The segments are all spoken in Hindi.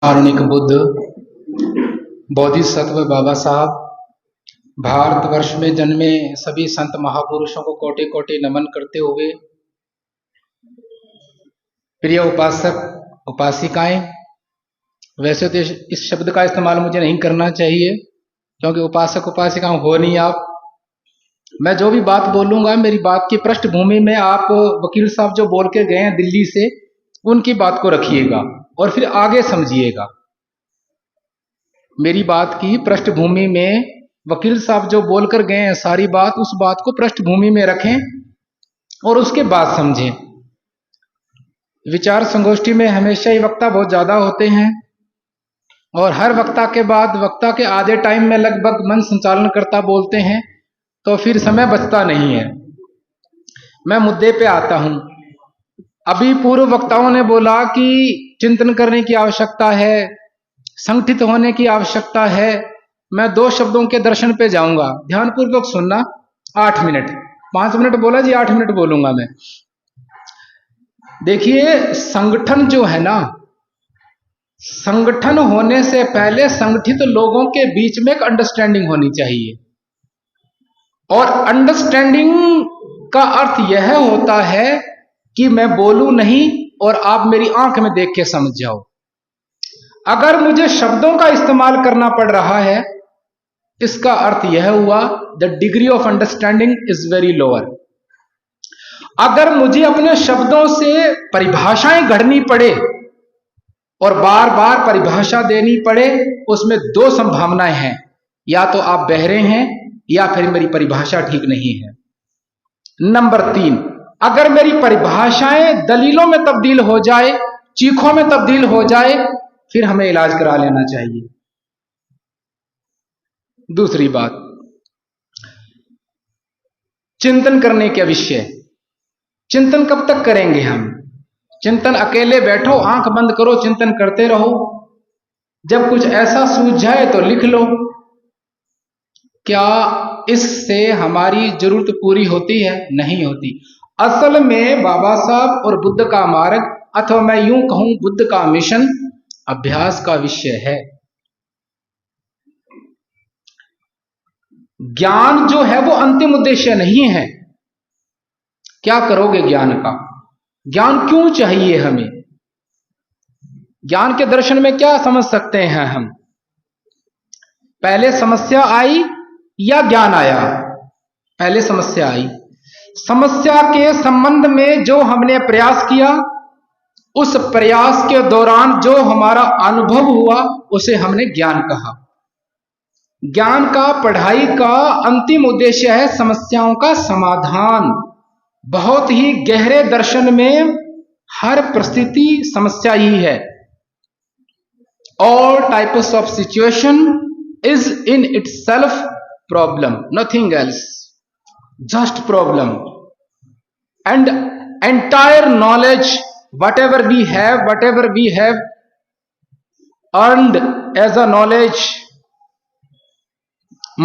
कारुणिक बुद्ध बोधिसत्व बाबा साहब भारतवर्ष में जन्मे सभी संत महापुरुषों को कोटि कोटि नमन करते हुए, प्रिय उपासक उपासिकाएं, वैसे तो इस शब्द का इस्तेमाल मुझे नहीं करना चाहिए क्योंकि उपासक उपासिका हो नहीं आप। मैं जो भी बात बोलूंगा मेरी बात की पृष्ठभूमि में आप वकील साहब जो बोल के गए हैं दिल्ली से, उनकी बात को रखिएगा और फिर आगे समझिएगा। मेरी बात की पृष्ठभूमि में वकील साहब जो बोलकर गए हैं सारी बात, उस बात को पृष्ठभूमि में रखें और उसके बाद समझें। विचार संगोष्ठी में हमेशा ही वक्ता बहुत ज्यादा होते हैं और हर वक्ता के बाद वक्ता के आधे टाइम में लगभग मन संचालन करता बोलते हैं, तो फिर समय बचता नहीं है। मैं मुद्दे पे आता हूं। अभी पूर्व वक्ताओं ने बोला कि चिंतन करने की आवश्यकता है, संगठित होने की आवश्यकता है। मैं दो शब्दों के दर्शन पे जाऊंगा, ध्यानपूर्वक सुनना। 8 मिनट, 5 मिनट बोला जी, 8 मिनट बोलूंगा मैं। देखिए, संगठन जो है ना, संगठन होने से पहले संगठित लोगों के बीच में एक अंडरस्टैंडिंग होनी चाहिए। और अंडरस्टैंडिंग का अर्थ यह होता है कि मैं बोलूं नहीं और आप मेरी आंख में देख के समझ जाओ। अगर मुझे शब्दों का इस्तेमाल करना पड़ रहा है, इसका अर्थ यह हुआ the degree of understanding is very lower. अगर मुझे अपने शब्दों से परिभाषाएं गढ़नी पड़े और बार बार परिभाषा देनी पड़े, उसमें दो संभावनाएं हैं, या तो आप बहरे हैं या फिर मेरी परिभाषा ठीक नहीं है। नंबर 3, अगर मेरी परिभाषाएं दलीलों में तब्दील हो जाए, चीखों में तब्दील हो जाए, फिर हमें इलाज करा लेना चाहिए। दूसरी बात, चिंतन करने के विषय। चिंतन कब तक करेंगे हम? चिंतन अकेले बैठो, आंख बंद करो, चिंतन करते रहो। जब कुछ ऐसा सूझ जाए तो लिख लो। क्या इससे हमारी जरूरत पूरी होती है? नहीं होती। असल में बाबा साहब और बुद्ध का मार्ग, अथवा मैं यूं कहूं बुद्ध का मिशन, अभ्यास का विषय है। ज्ञान जो है वो अंतिम उद्देश्य नहीं है। क्या करोगे ज्ञान का? ज्ञान क्यों चाहिए हमें? ज्ञान के दर्शन में क्या समझ सकते हैं हम? पहले समस्या आई या ज्ञान आया? पहले समस्या आई। समस्या के संबंध में जो हमने प्रयास किया, उस प्रयास के दौरान जो हमारा अनुभव हुआ, उसे हमने ज्ञान कहा। ज्ञान का, पढ़ाई का अंतिम उद्देश्य है समस्याओं का समाधान। बहुत ही गहरे दर्शन में हर परिस्थिति समस्या ही है। All types of situation is in itself problem, nothing else, just problem. And entire knowledge, whatever we have earned as a knowledge,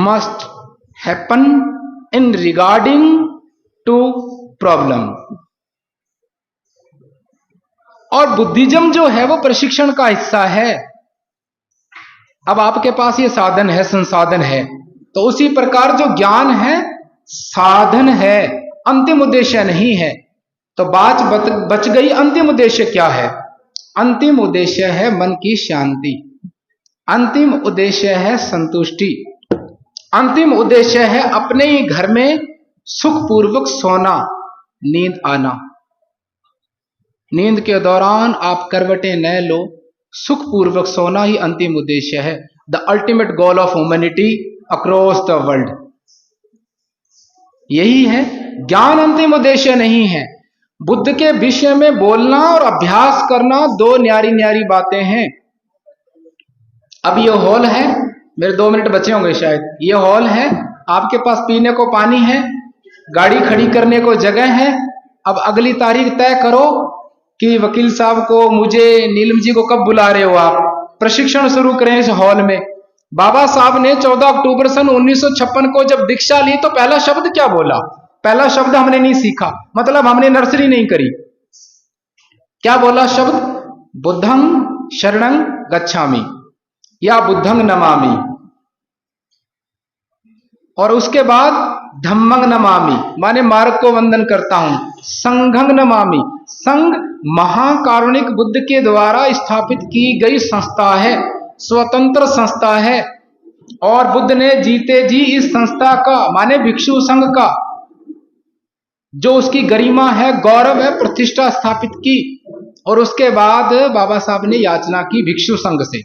must happen in regarding to problem. और बुद्धिज्म जो है वो प्रशिक्षण का हिस्सा है। अब आपके पास ये साधन है, संसाधन है, तो उसी प्रकार जो ज्ञान है साधन है, अंतिम उद्देश्य नहीं है। तो बात बच गई, अंतिम उद्देश्य क्या है? अंतिम उद्देश्य है मन की शांति, अंतिम उद्देश्य है संतुष्टि, अंतिम उद्देश्य है अपने ही घर में सुखपूर्वक सोना, नींद आना। नींद के दौरान आप करवटें न लो, सुखपूर्वक सोना ही अंतिम उद्देश्य है। The ultimate goal of humanity across the world यही है। ज्ञान अंतिम उद्देश्य नहीं है। बुद्ध के विषय में बोलना और अभ्यास करना दो न्यारी न्यारी बातें हैं। अब ये हॉल है, मेरे 2 मिनट बचे होंगे शायद। ये हॉल है, आपके पास पीने को पानी है, गाड़ी खड़ी करने को जगह है। अब अगली तारीख तय करो कि वकील साहब को, मुझे, नीलम जी को कब बुला रहे हो आप, प्रशिक्षण शुरू करें इस हॉल में। बाबा साहब ने 14 अक्टूबर सन 1956 को जब दीक्षा ली तो पहला शब्द क्या बोला? पहला शब्द हमने नहीं सीखा, मतलब हमने नर्सरी नहीं करी। क्या बोला शब्द? बुद्धं शरणं गच्छामि या बुद्धं नमामि, और उसके बाद धम्मं नमामि माने मार्ग को वंदन करता हूं, संघं नमामि, संघ महाकारुणिक बुद्ध के द्वारा स्थापित की गई संस्था है, स्वतंत्र संस्था है, और बुद्ध ने जीते जी इस संस्था का माने भिक्षु संघ का जो उसकी गरिमा है, गौरव है, प्रतिष्ठा स्थापित की। और उसके बाद बाबा साहब ने याचना की भिक्षु संघ से,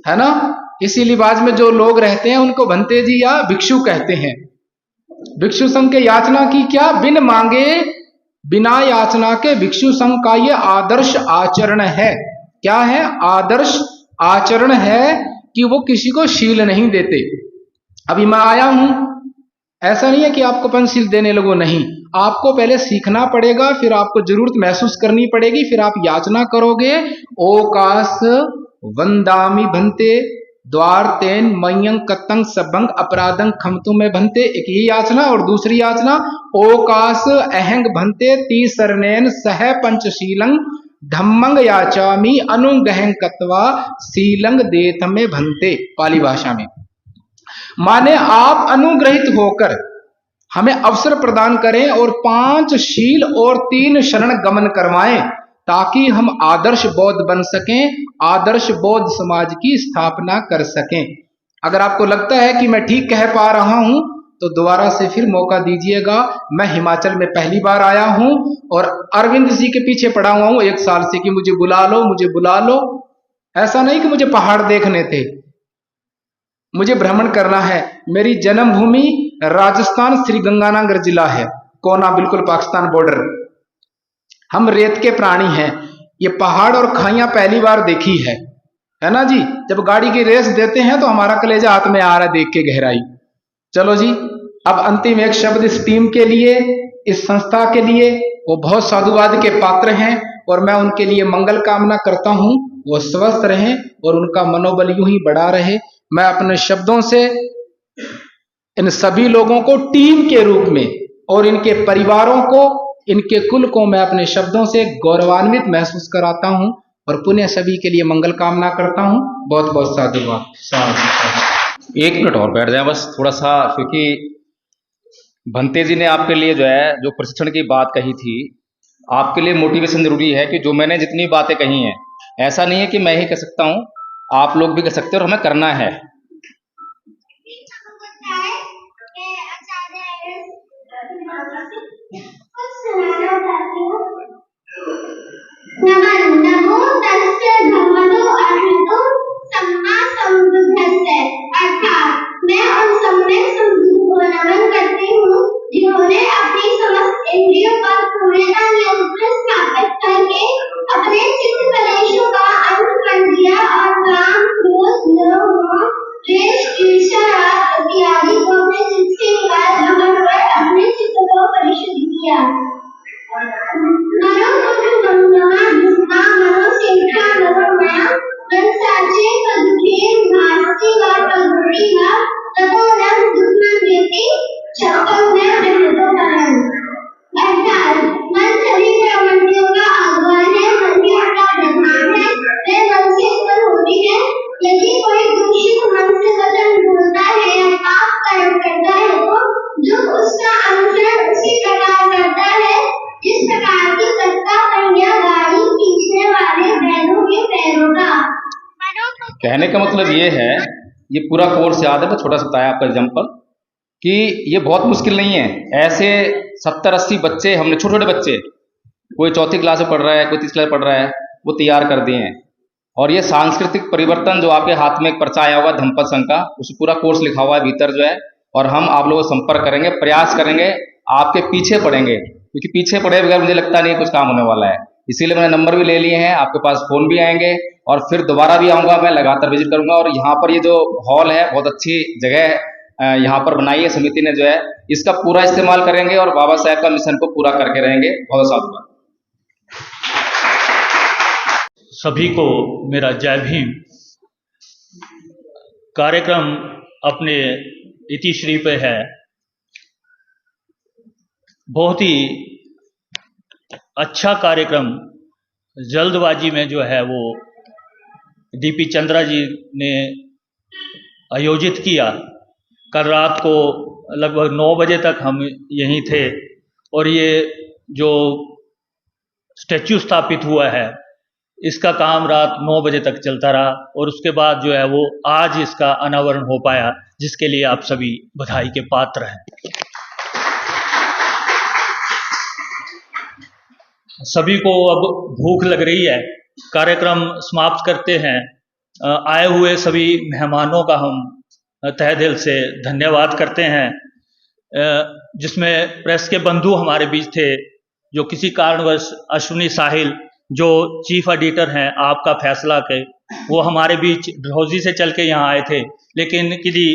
है ना। इसी लिबाज में जो लोग रहते हैं उनको भंते जी या भिक्षु कहते हैं। भिक्षु संघ के याचना की क्या, बिन मांगे बिना याचना के भिक्षु संघ का ये आदर्श आचरण है। क्या है? आदर्श आचरण है कि वो किसी को शील नहीं देते। अभी मैं आया हूं, ऐसा नहीं है कि आपको पंचशील देने लगो, नहीं, आपको पहले सीखना पड़ेगा, फिर आपको जरूरत महसूस करनी पड़ेगी, फिर आप याचना करोगे। ओकास वंदामी भंते द्वार तेन मयंग कतंग सबंग अपराधं खमतु में भंते, एक ही याचना। और दूसरी याचना ओकास अहंग भंते तीसरनेन सह पंचशीलं धम्मंग याचामी अनुगहं कत्वा शीलंग देत में भंते, पाली भाषा में। माने आप अनुग्रहित होकर हमें अवसर प्रदान करें और 5 शील और 3 शरण गमन करवाएं, ताकि हम आदर्श बौद्ध बन सकें, आदर्श बौद्ध समाज की स्थापना कर सकें। अगर आपको लगता है कि मैं ठीक कह पा रहा हूं तो दोबारा से फिर मौका दीजिएगा। मैं हिमाचल में पहली बार आया हूं और अरविंद जी के पीछे पड़ा हुआ हूं 1 साल से कि मुझे बुला लो, मुझे बुला लो। ऐसा नहीं कि मुझे पहाड़ देखने थे, मुझे भ्रमण करना है। मेरी जन्मभूमि राजस्थान श्री गंगानगर जिला है, कोना बिल्कुल पाकिस्तान बॉर्डर। हम रेत के प्राणी हैं, ये पहाड़ और खाइयां पहली बार देखी है ना जी। जब गाड़ी की रेस देते हैं तो हमारा कलेजा हाथ में आ रहा है देख के गहराई। चलो जी, अब अंतिम एक शब्द इस टीम के लिए, इस संस्था के लिए। वो बहुत साधुवाद के पात्र हैं और मैं उनके लिए मंगल कामना करता हूं, वो स्वस्थ रहें और उनका मनोबल यूं ही बढ़ा रहे। मैं अपने शब्दों से इन सभी लोगों को टीम के रूप में और इनके परिवारों को, इनके कुल को मैं अपने शब्दों से गौरवान्वित महसूस कराता हूं और पुनः सभी के लिए मंगल कामना करता हूं। बहुत बहुत साधुवाद। 1 मिनट और बैठ जाए बस थोड़ा सा, क्योंकि भंते जी ने आपके लिए जो है जो प्रशिक्षण की बात कही थी, आपके लिए मोटिवेशन जरूरी है कि जो मैंने जितनी बातें कही हैं, ऐसा नहीं है कि मैं ही कर सकता हूं, आप लोग भी कर सकते हैं और हमें करना है। नमो तस्य भगवतो अरहतो सम्मा संबुद्धस्य, अर्थात मैं उन सम्यक संबुद्ध को नमन करती हूँ जिन्होंने अपनी समस्त इंद्रियों पर पूर्णता नियंत्रण स्थापित करके अपने चित्त कलेशों का अंत कर दिया और काम, क्रोध, लोभ, द्वेष, ईर्ष्या, राग इत्यादि को अपने चित्त से निकाल कर अपने चित्त को परिशुद्ध किया। यदि कोई दूषित मन से वचन बोलता है या पाप कर्म करता है तो दुख उसका अनुसरण उसी प्रकार करता है जिस प्रकार की सत्ता पहिया गाड़ी खींचने वाले बैलों के पैरों का। कहने का मतलब ये है, ये पूरा कोर्स याद है, तो छोटा सा बताया आपका एग्जाम्पल कि ये बहुत मुश्किल नहीं है। ऐसे 70-80 बच्चे हमने, छोटे छोटे बच्चे, कोई 4th क्लास में पढ़ रहा है, कोई 3rd क्लास में पढ़ रहा है, वो तैयार कर दिए हैं। और ये सांस्कृतिक परिवर्तन जो आपके हाथ में एक पर्चा आया हुआ धम्मपद संघ का, उस पूरा कोर्स लिखा हुआ है भीतर जो है। और हम आप लोगों को संपर्क करेंगे, प्रयास करेंगे, आपके पीछे पड़ेंगे, क्योंकि पीछे पड़े बगैर मुझे लगता नहीं कुछ काम होने वाला है। इसीलिए मैंने नंबर भी ले लिए हैं, आपके पास फोन भी आएंगे और फिर दोबारा भी आऊँगा, मैं लगातार विजिट करूँगा। और यहाँ पर ये जो हॉल है बहुत अच्छी जगह यहाँ पर बनाई है समिति ने जो है, इसका पूरा इस्तेमाल करेंगे और बाबा साहब का मिशन को पूरा करके रहेंगे। बहुत साधुवाद। सभी को मेरा जय भीम। कार्यक्रम अपने इतिश्री पे है, बहुत ही अच्छा कार्यक्रम। जल्दबाजी में जो है वो डीपी चंद्रा जी ने आयोजित किया। कल रात को लगभग 9 बजे तक हम यहीं थे और ये जो स्टैच्यू स्थापित हुआ है इसका काम रात 9 बजे तक चलता रहा और उसके बाद जो है वो आज इसका अनावरण हो पाया, जिसके लिए आप सभी बधाई के पात्र हैं। सभी को अब भूख लग रही है, कार्यक्रम समाप्त करते हैं। आए हुए सभी मेहमानों का हम तहे दिल से धन्यवाद करते हैं, जिसमें प्रेस के बंधु हमारे बीच थे, जो किसी कारणवश अश्विनी साहिल जो चीफ एडिटर हैं आपका फैसला के, वो हमारे बीच डलहौजी से चल के यहाँ आए थे, लेकिन किसी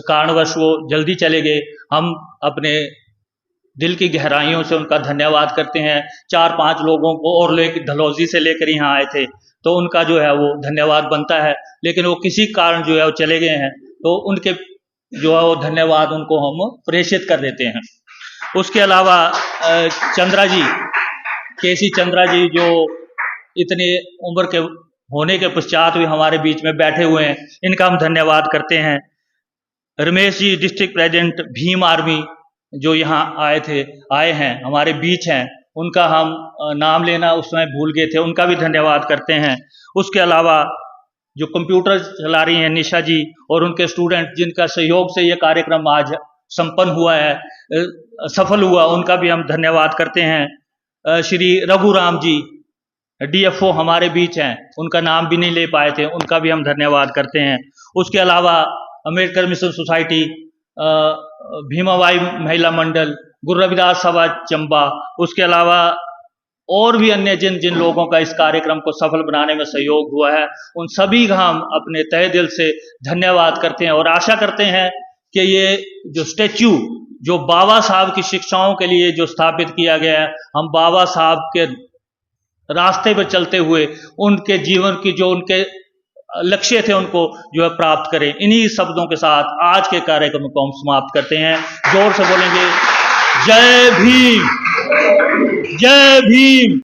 कारणवश वो जल्दी चले गए। हम अपने दिल की गहराइयों से उनका धन्यवाद करते हैं। 4-5 लोगों को और डलहौजी से लेकर यहाँ आए थे, तो उनका जो है वो धन्यवाद बनता है, लेकिन वो किसी कारण जो है वो चले गए हैं, तो उनके जो है वो धन्यवाद उनको हम प्रेषित कर देते हैं। उसके अलावा चंद्रा जी, केसी चंद्रा जी, जो इतनी उम्र के होने के पश्चात भी हमारे बीच में बैठे हुए हैं, इनका हम धन्यवाद करते हैं। Ramesh ji, district president Bhim army, जो यहाँ आए हैं हमारे बीच हैं, उनका हम नाम लेना उस समय भूल गए थे, उनका भी धन्यवाद करते हैं। उसके अलावा जो कंप्यूटर चला रही हैं निशा जी और उनके स्टूडेंट, जिनका सहयोग से ये कार्यक्रम आज संपन्न हुआ है, सफल हुआ, उनका भी हम धन्यवाद करते हैं। श्री रघुराम जी डीएफओ हमारे बीच हैं, उनका नाम भी नहीं ले पाए थे, उनका भी हम धन्यवाद करते हैं। उसके अलावा अम्बेडकर मिशन सोसाइटी, भीमाबाई महिला मंडल, गुरु रविदास सभा चंबा, उसके अलावा और भी अन्य जिन जिन लोगों का इस कार्यक्रम को सफल बनाने में सहयोग हुआ है, उन सभी का हम अपने तहे दिल से धन्यवाद करते हैं और आशा करते हैं कि ये जो स्टैच्यू जो बाबा साहब की शिक्षाओं के लिए जो स्थापित किया गया है, हम बाबा साहब के रास्ते पर चलते हुए उनके जीवन की जो उनके लक्ष्य थे उनको जो है प्राप्त करें। इन्हीं शब्दों के साथ आज के कार्यक्रम को हम समाप्त करते हैं। जोर से बोलेंगे, जय भीम, जय भीम।